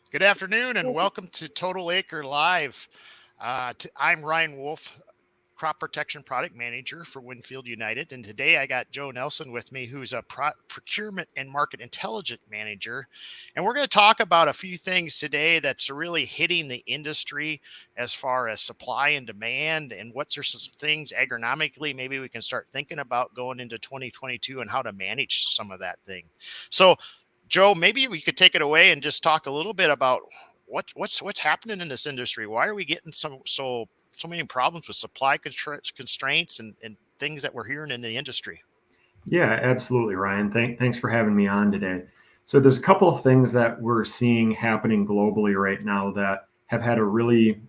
Good afternoon and welcome to Total Acre Live. I'm Ryan Wolf, Crop Protection Product Manager for WinField United. And today I got Joe Nelson with me, who's a Procurement and Market Intelligence Manager. And we're going to talk about a few things today that's really hitting the industry as far as supply and demand, and what's some things agronomically maybe we can start thinking about going into 2022 and how to manage some of that thing. So Joe, maybe we could take it away and just talk a little bit about what's happening in this industry. Why are we getting so many problems with supply constraints and things that we're hearing in the industry? Yeah, absolutely, Ryan. Thanks for having me on today. So there's a couple of things that we're seeing happening globally right now that have had a really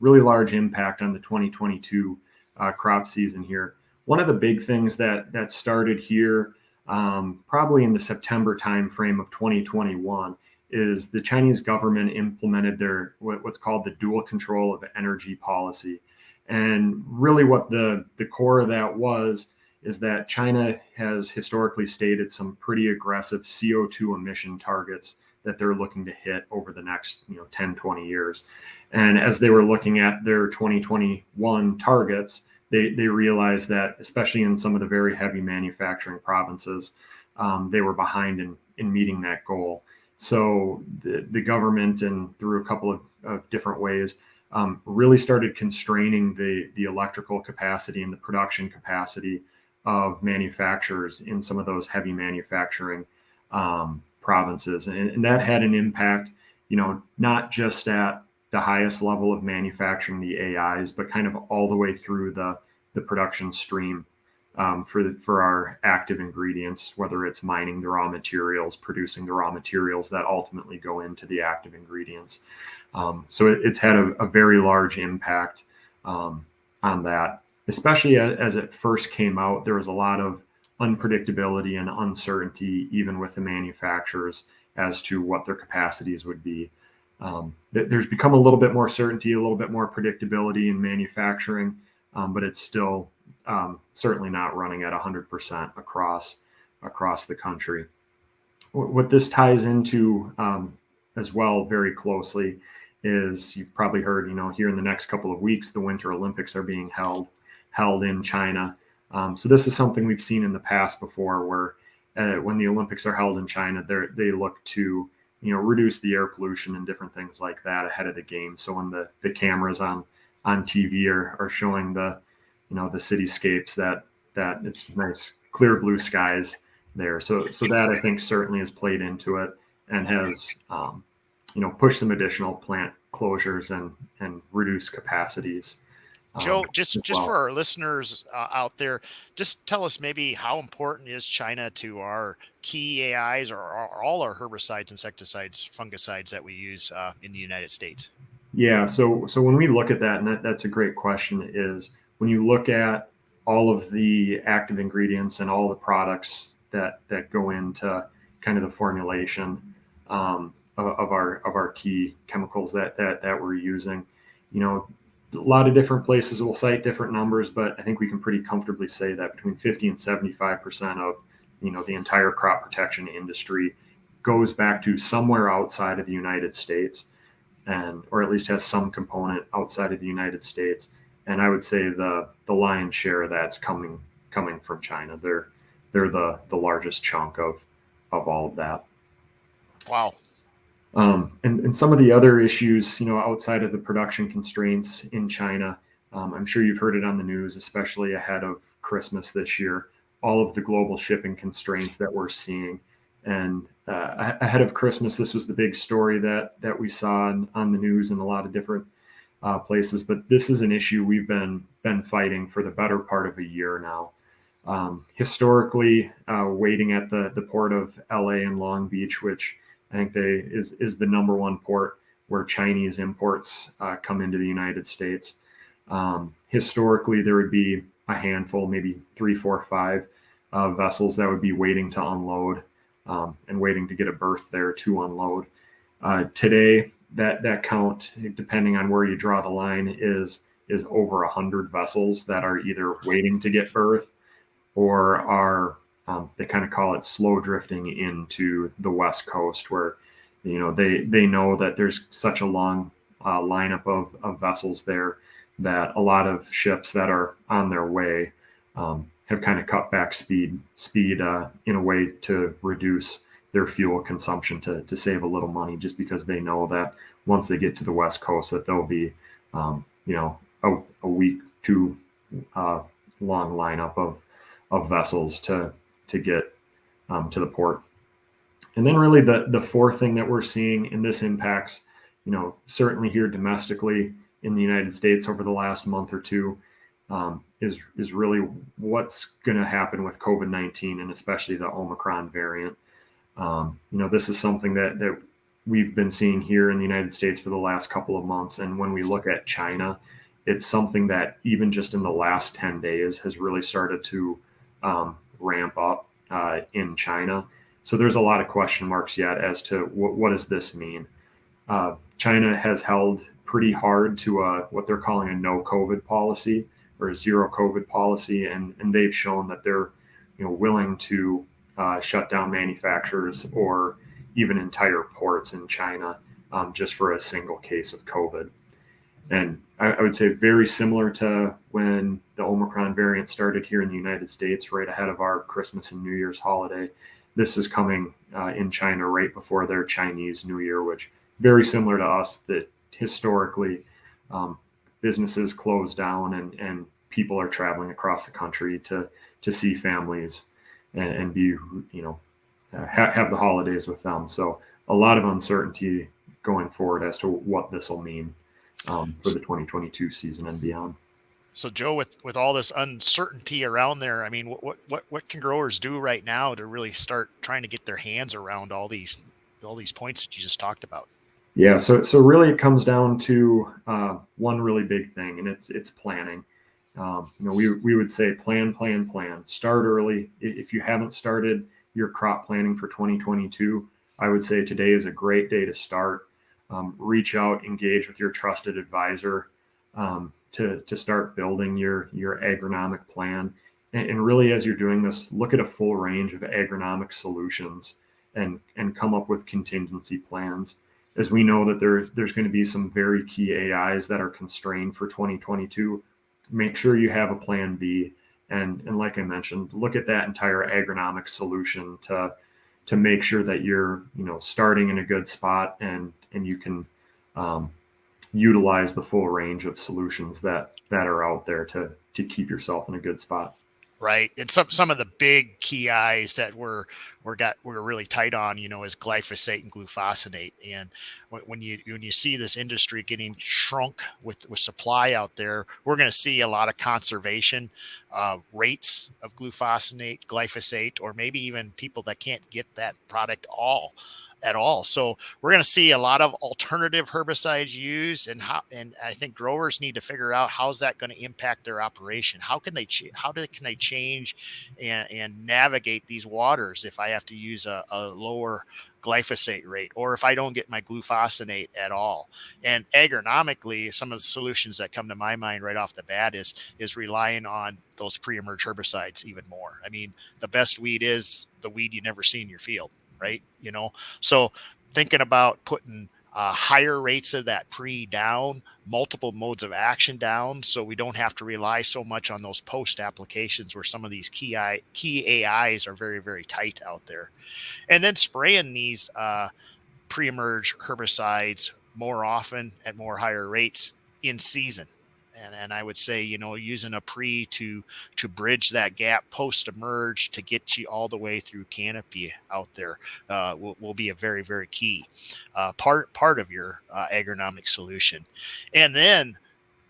large impact on the 2022 crop season here. One of the big things that started here probably in the September timeframe of 2021 is the Chinese government implemented their what's called the dual control of energy policy. And really what the core of that was is that China has historically stated some pretty aggressive CO2 emission targets that they're looking to hit over the next 10, 20 years. And as they were looking at their 2021 targets, they realized that, especially in some of the very heavy manufacturing provinces, they were behind in meeting that goal. So the government, and through a couple of different ways, really started constraining the electrical capacity and the production capacity of manufacturers in some of those heavy manufacturing provinces. And that had an impact, not just at the highest level of manufacturing the AIs, but kind of all the way through the production stream for our active ingredients, whether it's mining the raw materials, producing the raw materials that ultimately go into the active ingredients. So it's had a very large impact on that. Especially as it first came out, there was a lot of unpredictability and uncertainty, even with the manufacturers, as to what their capacities would be. There's become a little bit more certainty, a little bit more predictability in manufacturing, but it's still certainly not running at 100% across the country. What this ties into as well very closely is, you've probably heard, here in the next couple of weeks, the Winter Olympics are being held in China. So this is something we've seen in the past before, where when the Olympics are held in China, they look to reduce the air pollution and different things like that ahead of the game. So when the cameras on TV are showing the cityscapes, that it's nice clear blue skies there. So that, I think, certainly has played into it and has pushed some additional plant closures and reduced capacities. Joe, just well. for our listeners out there, just tell us maybe how important is China to our key AIs or all our herbicides, insecticides, fungicides that we use in the United States? Yeah, so when we look at that, and that's a great question, is when you look at all of the active ingredients and all the products that go into kind of the formulation of our key chemicals that we're using, a lot of different places will cite different numbers, but I think we can pretty comfortably say that between 50 and 75% of the entire crop protection industry goes back to somewhere outside of the United States, or at least has some component outside of the United States. And I would say the lion's share of that's coming from China. They're the largest chunk of all of that. Wow. And some of the other issues, outside of the production constraints in China, I'm sure you've heard it on the news, especially ahead of Christmas this year, all of the global shipping constraints that we're seeing. And ahead of Christmas, this was the big story that we saw on the news in a lot of different places. But this is an issue we've been fighting for the better part of a year now. Historically, waiting at the port of LA and Long Beach, which I think is the number one port where Chinese imports come into the United States. Historically, there would be a handful, maybe 3, 4, 5 vessels that would be waiting to unload and waiting to get a berth there to unload. Today, that count, depending on where you draw the line, is over 100 vessels that are either waiting to get berth or are they kind of call it slow drifting into the West Coast, where They know that there's such a long lineup of vessels there that a lot of ships that are on their way have kind of cut back speed in a way to reduce their fuel consumption to save a little money, just because they know that once they get to the West Coast that there'll be a week too long lineup of vessels to get to the port. And then really the fourth thing that we're seeing, and this impacts, certainly here domestically in the United States over the last month or two, is really what's going to happen with COVID-19 and especially the Omicron variant. This is something that we've been seeing here in the United States for the last couple of months. And when we look at China, it's something that even just in the last 10 days has really started to ramp up in China. So there's a lot of question marks yet as to what does this mean. China has held pretty hard to what they're calling a no COVID policy or a zero COVID policy, and they've shown that they're willing to shut down manufacturers or even entire ports in China just for a single case of COVID. And I would say very similar to when the Omicron variant started here in the United States, right ahead of our Christmas and New Year's holiday. This is coming in China right before their Chinese New Year, which very similar to us, that historically businesses close down and people are traveling across the country to see families and be, have the holidays with them. So a lot of uncertainty going forward as to what this will mean for the 2022 season and beyond. So Joe, with all this uncertainty around there, I mean, what can growers do right now to really start trying to get their hands around all these points that you just talked about? Yeah, so really it comes down to one really big thing, and it's planning. We would say plan. Start early. If you haven't started your crop planning for 2022, I would say today is a great day to start. Reach out, engage with your trusted advisor to start building your agronomic plan. And really, as you're doing this, look at a full range of agronomic solutions and come up with contingency plans. As we know that there's going to be some very key AIs that are constrained for 2022, make sure you have a plan B. And like I mentioned, look at that entire agronomic solution to make sure that you're starting in a good spot and you can utilize the full range of solutions that are out there to keep yourself in a good spot. Right. And some of the big key eyes that we're really tight on, is glyphosate and glufosinate. And when you see this industry getting shrunk with supply out there, we're going to see a lot of conservation rates of glyphosate, or maybe even people that can't get that product at all. So we're going to see a lot of alternative herbicides used, and I think growers need to figure out how's that going to impact their operation. How can they change and navigate these waters if I have to use a lower glyphosate rate, or if I don't get my glufosinate at all. And agronomically, some of the solutions that come to my mind right off the bat is relying on those pre-emerge herbicides even more. I mean, the best weed is the weed you never see in your field. Right. So thinking about putting higher rates of that pre down, multiple modes of action down, so we don't have to rely so much on those post applications where some of these key AIs are very, very tight out there. And then spraying these pre-emerge herbicides more often at more higher rates in season. And I would say, using a pre to bridge that gap post-emerge to get you all the way through canopy out there will be a very, very key part of your agronomic solution. And then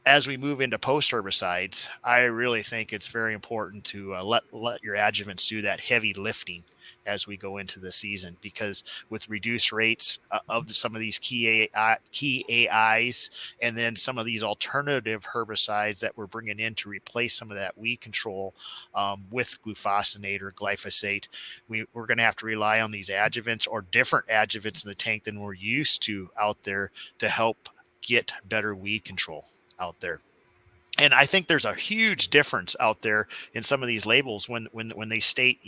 as we move into post-herbicides, I really think it's very important to let your adjuvants do that heavy lifting as we go into the season, because with reduced rates of some of these key AIs, and then some of these alternative herbicides that we're bringing in to replace some of that weed control with glufosinate or glyphosate, we're going to have to rely on these adjuvants or different adjuvants in the tank than we're used to out there to help get better weed control out there. And I think there's a huge difference out there in some of these labels when they state,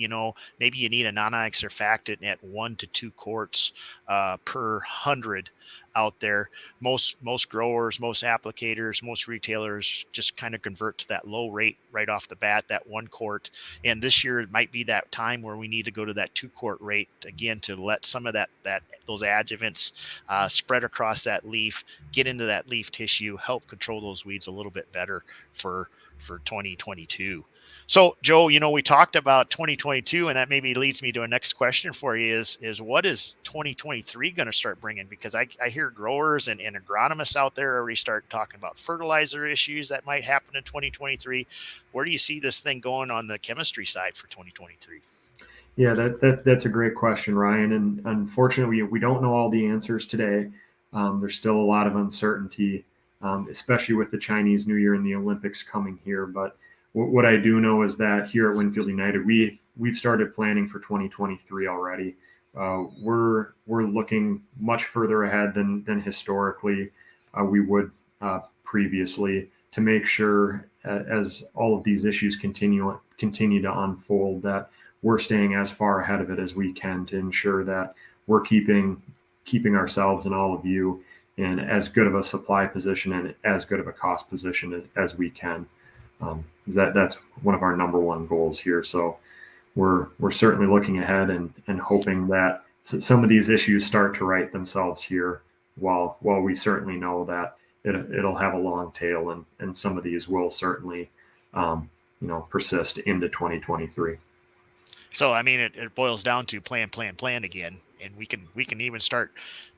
maybe you need a non-ionic surfactant at 1 to 2 quarts per 100 out there. Most growers, most applicators, most retailers just kind of convert to that low rate right off the bat, that 1 quart. And this year it might be that time where we need to go to that 2 quart rate again to let some of those adjuvants spread across that leaf, get into that leaf tissue, help control those weeds a little bit better for 2022. So, Joe, we talked about 2022, and that maybe leads me to a next question for you is what is 2023 going to start bringing? Because I hear growers and agronomists out there already start talking about fertilizer issues that might happen in 2023. Where do you see this thing going on the chemistry side for 2023? Yeah, that's a great question, Ryan. And unfortunately, we don't know all the answers today. There's still a lot of uncertainty, especially with the Chinese New Year and the Olympics coming here. But what I do know is that here at WinField United, we've started planning for 2023 already. We're looking much further ahead than historically we would previously, to make sure as all of these issues continue to unfold, that we're staying as far ahead of it as we can to ensure that we're keeping ourselves and all of you in as good of a supply position and as good of a cost position as we can. That's one of our number one goals here. So we're certainly looking ahead and hoping that some of these issues start to right themselves here, while we certainly know that it'll have a long tail, and some of these will certainly persist into 2023. So, I mean, it boils down to plan again. And we can even start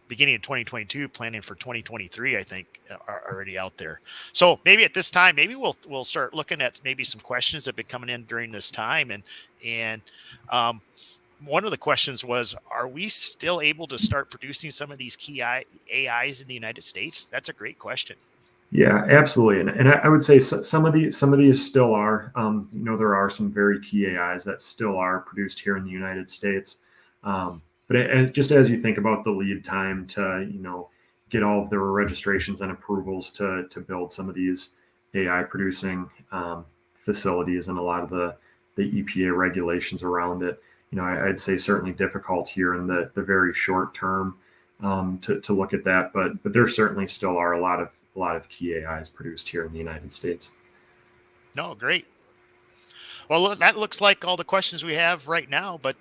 beginning of 2022 planning for 2023, I think, are already out there. So maybe at this time, maybe we'll start looking at maybe some questions that have been coming in during this time. And one of the questions was, are we still able to start producing some of these key AIs in the United States? That's a great question. Yeah, absolutely, and I would say some of these still are. There are some very key AIs that still are produced here in the United States. But just as you think about the lead time to get all of the registrations and approvals to build some of these AI producing facilities, and a lot of the EPA regulations around it, I'd say certainly difficult here in the very short term to look at that. But there certainly still are a lot of key AIs produced here in the United States. No, great. Well, that looks like all the questions we have right now. But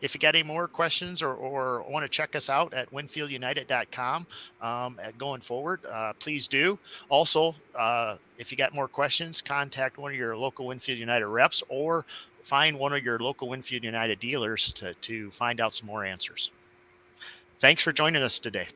if you got any more questions or want to check us out at winfieldunited.com going forward, please do. Also, if you got more questions, contact one of your local WinField United reps, or find one of your local WinField United dealers to find out some more answers. Thanks for joining us today.